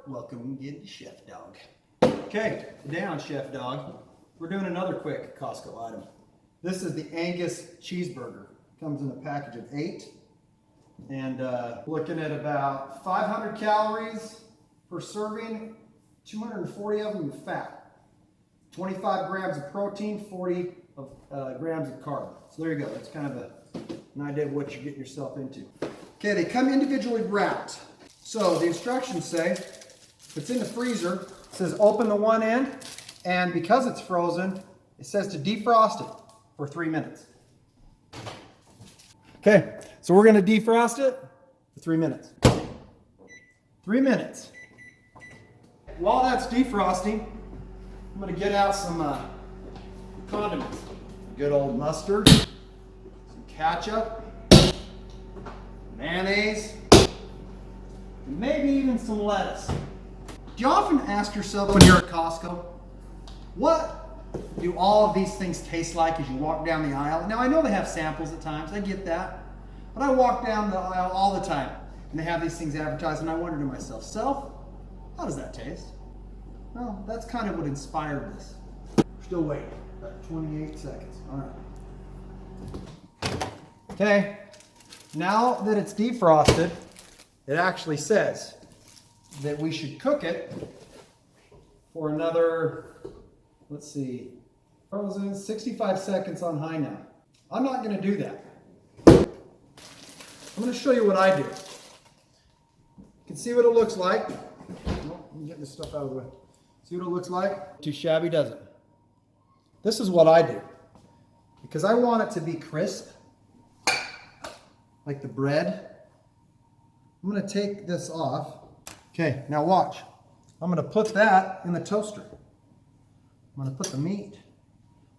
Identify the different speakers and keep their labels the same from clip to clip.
Speaker 1: Welcome again to Chef Dawg. Okay, today on Chef Dawg, we're doing another quick Costco item. This is the Angus Cheeseburger. Comes in a package of 8. And looking at about 500 calories per serving, 240 of them fat. 25 grams of protein, 40 grams of carb. So there you go. That's kind of an idea of what you're getting yourself into. Okay, they come individually wrapped. So the instructions say, if it's in the freezer, it says open the one end, and because it's frozen, it says to defrost it for 3 minutes. Okay, so we're going to defrost it for 3 minutes. 3 minutes. While that's defrosting, I'm going to get out some condiments. Good old mustard, some ketchup, mayonnaise, and maybe even some lettuce. Do you often ask yourself when you're at Costco, what do all of these things taste like as you walk down the aisle? Now I know they have samples at times, I get that, but I walk down the aisle all the time and they have these things advertised and I wonder to myself, how does that taste? Well, that's kind of what inspired this. We're still waiting, about 28 seconds, all right. Okay, now that it's defrosted, it actually says that we should cook it for another, let's see, frozen 65 seconds on high now. I'm not going to do that. I'm going to show you what I do. You can see what it looks like. Oh, I'm getting this stuff out of the way. See what it looks like? Too shabby, does it? This is what I do. Because I want it to be crisp, like the bread. I'm going to take this off. Okay, now watch. I'm going to put that in the toaster. I'm going to put the meat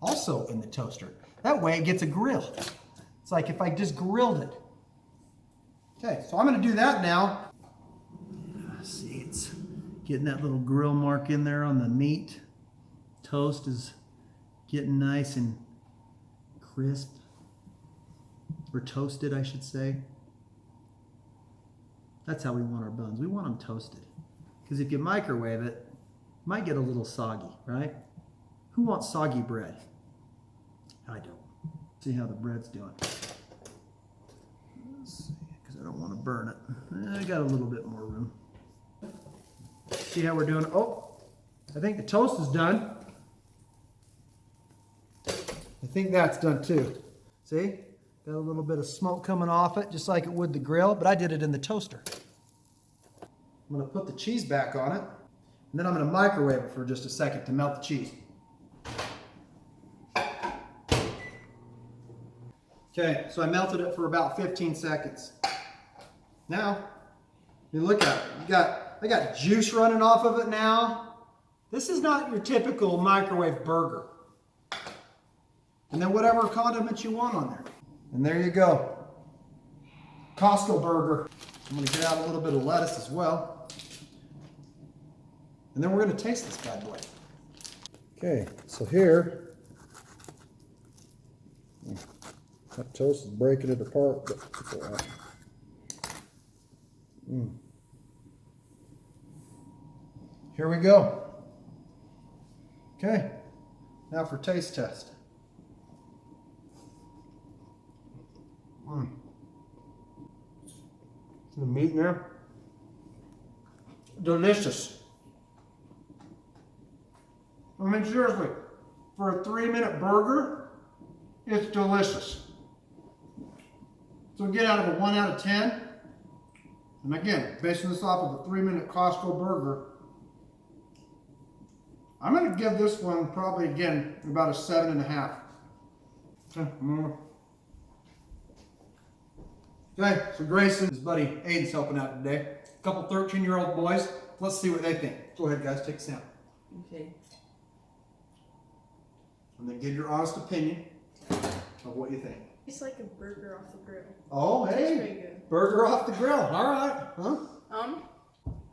Speaker 1: also in the toaster. That way it gets a grill. It's like if I just grilled it. Okay, so I'm going to do that now. See, it's getting that little grill mark in there on the meat. Toast is getting nice and crisp. Or toasted, I should say. That's how we want our buns. We want them toasted. Because if you microwave it, it might get a little soggy, right? Who wants soggy bread? I don't. See how the bread's doing. Let's see, because I don't want to burn it. I got a little bit more room. See how we're doing? Oh, I think the toast is done. I think that's done too. See? Got a little bit of smoke coming off it, just like it would the grill, but I did it in the toaster. I'm going to put the cheese back on it, and then I'm going to microwave it for just a second to melt the cheese. Okay, so I melted it for about 15 seconds. Now, you look at it. I got juice running off of it now. This is not your typical microwave burger. And then whatever condiments you want on there. And there you go. Costco burger. I'm going to get out a little bit of lettuce as well. And then we're going to taste this bad boy. Okay, so here, that toast is breaking it apart. But it's all right. Here we go. Okay, now for taste test. The meat in there, delicious. I mean, seriously, for a 3-minute burger, it's delicious. So get out of a 1 out of 10. And again, basing this off of a 3-minute Costco burger, I'm going to give this one probably again about a 7.5. Okay, so Grayson, his buddy Aiden's helping out today. A couple 13-year-old boys. Let's see what they think. Go ahead, guys, take a sample.
Speaker 2: Okay.
Speaker 1: And then give your honest opinion of what you think.
Speaker 2: It's like a burger off the grill.
Speaker 1: Oh, hey.
Speaker 2: It's pretty good.
Speaker 1: Burger off the grill. All right. Huh?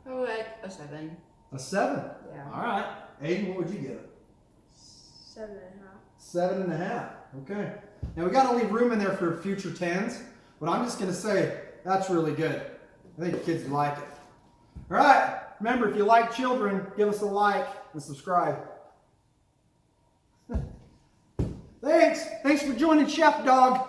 Speaker 2: Probably like a 7.
Speaker 1: A 7?
Speaker 2: Yeah.
Speaker 1: All right. Aiden, what would you give it?
Speaker 2: 7.5.
Speaker 1: 7.5. Okay. Now, we got to leave room in there for future 10s. But I'm just going to say, that's really good. I think the kids like it. All right. Remember, if you like children, give us a like and subscribe. Thanks for joining Chef Dawg.